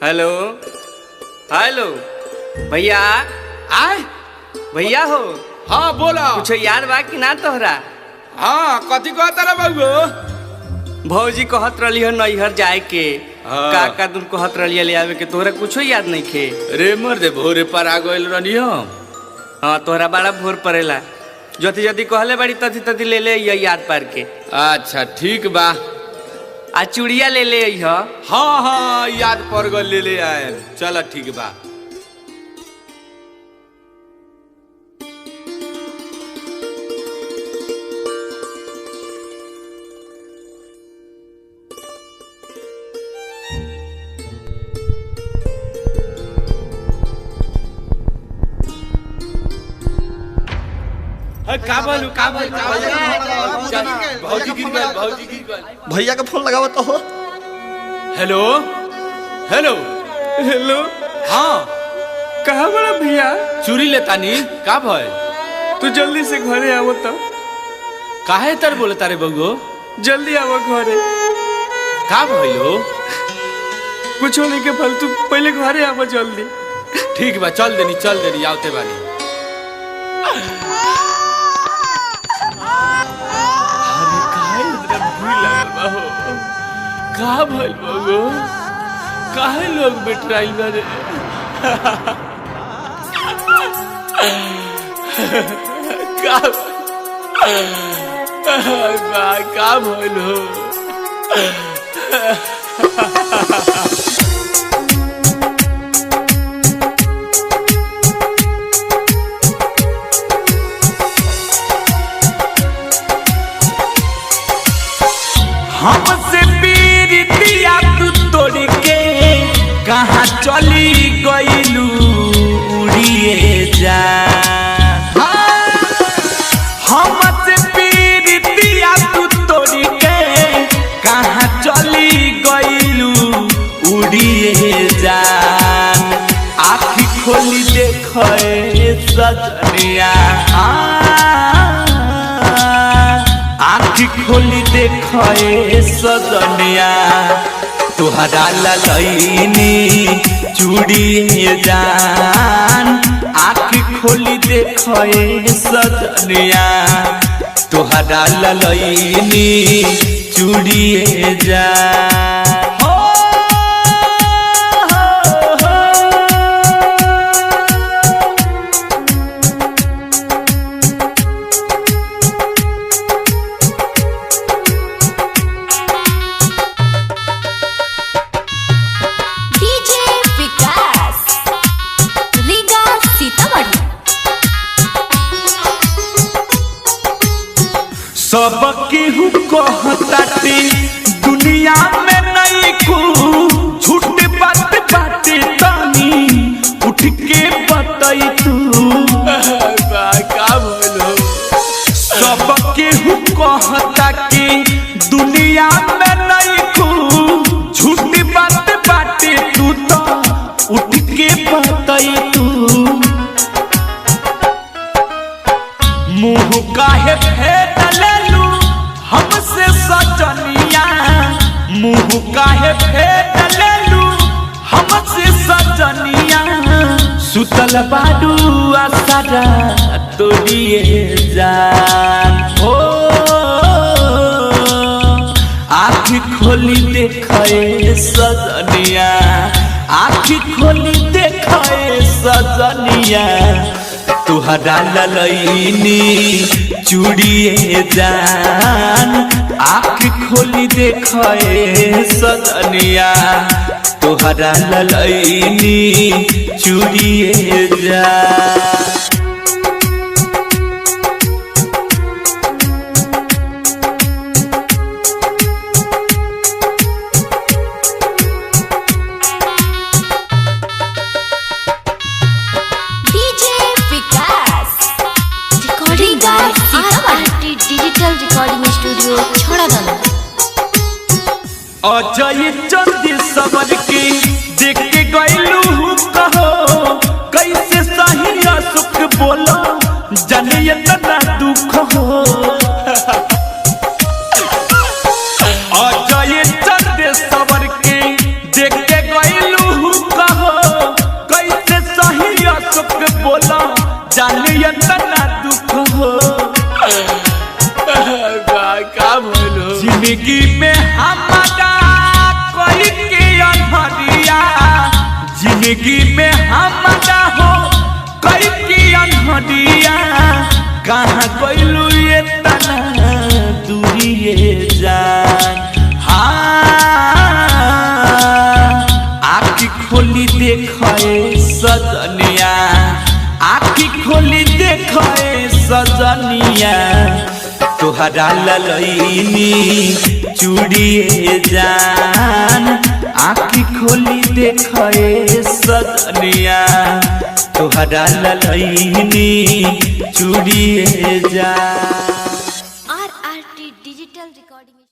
Hello hello भैया आय भैया हो। हाँ बोला कुछ याद बा कि ना तोहरा? हाँ कथी कहता रे बाबू? भौजी कहत रही है नैहर जाए के। हाँ। काका तुम कहत रही ले आवे के, तोहरा कुछ याद नहीं खे? रे मर दे भोरे पर आ गइल रहनी हम। हाँ तोहरा बड़ा भोर पड़ेला। जति जति कहले बड़ी तथी तथी ले ले याद पार के। अच्छा ठीक बा। आ चूड़िया ले ले हाँ हाँ याद पड़ गल ले आए। चल ठीक बा। भौजी गिर गइल। भैया का फोन लगावत हो। हेलो हेलो हेलो हाँ कहाँ बड़ा भैया? चूड़ी लेता नी का भय? तू जल्दी से घरे आवो तो। काहे तर बोले तारे बगो? जल्दी आवो घरे। का भयो? कुछ नहीं के फालतू, पहले घरे आवो जल्दी। ठीक बा चल देनी आवते बानी। का भइल बगो? काहे लोग बिटराइल बारे? का भइल हो? हमसे पीरितिया तू तोड़ के कहाँ चली गइलू उड़िए जा। हमसे पीरितिया तू तोड़ के कहाँ चली गइलू उड़िए जा। आँखी खोली देखे सजनिया, आँखी खोली देखे सजनिया, तुहरा ललैनी चूड़ी जान। आँखी खोली देखे सजनिया, तुहरा ललैनी चूड़ी जान। सब केहू कहताटी दुनिया में नहीं को झूठ बात बाटे तानी उठ के बताई तू। का बोलो? सब केहू कहता कि दुनिया में नहीं को झूठ बात बाटे तू तो उठ के बताई तू। मुँह काहे फेर लेलू हमसे सजनिया, मुँह काहे फेर लेलू हमसे सजनिया। सुतल बाडू आसारा तोड़िए जान हो। आँखी खोली देखे सजनिया, आँखी खोली देखे सजनिया, तुहरा ललैनी चूड़िए जान। आँख खोली देखे सजनिया, तुहरा ललैनी चूड़िए जान। डिजिटल रिकॉर्डिंग स्टूडियो छोड़ा दाना। अजय चंदी सबर के देख के गइलू कहो, कैसे सही सुख बोलो जाने इतना दुख हो। अजय चंद सबर के देख के गइलू इतना दुख हो का भइलो जिंदगी में हमारा कोई के अनहरिया जिंदगी में हमारा हो कोई के अनहरिया कहाँ कोइलू ये तना दूरी ये जान आखी खोली देखे सजनिया आखी खोली देखे सजनिया तोहरा ललैनी चूड़िए जान आखी खोली देखे सजनिया तोहरा ललैनी चूड़िए जान। RRT digital recording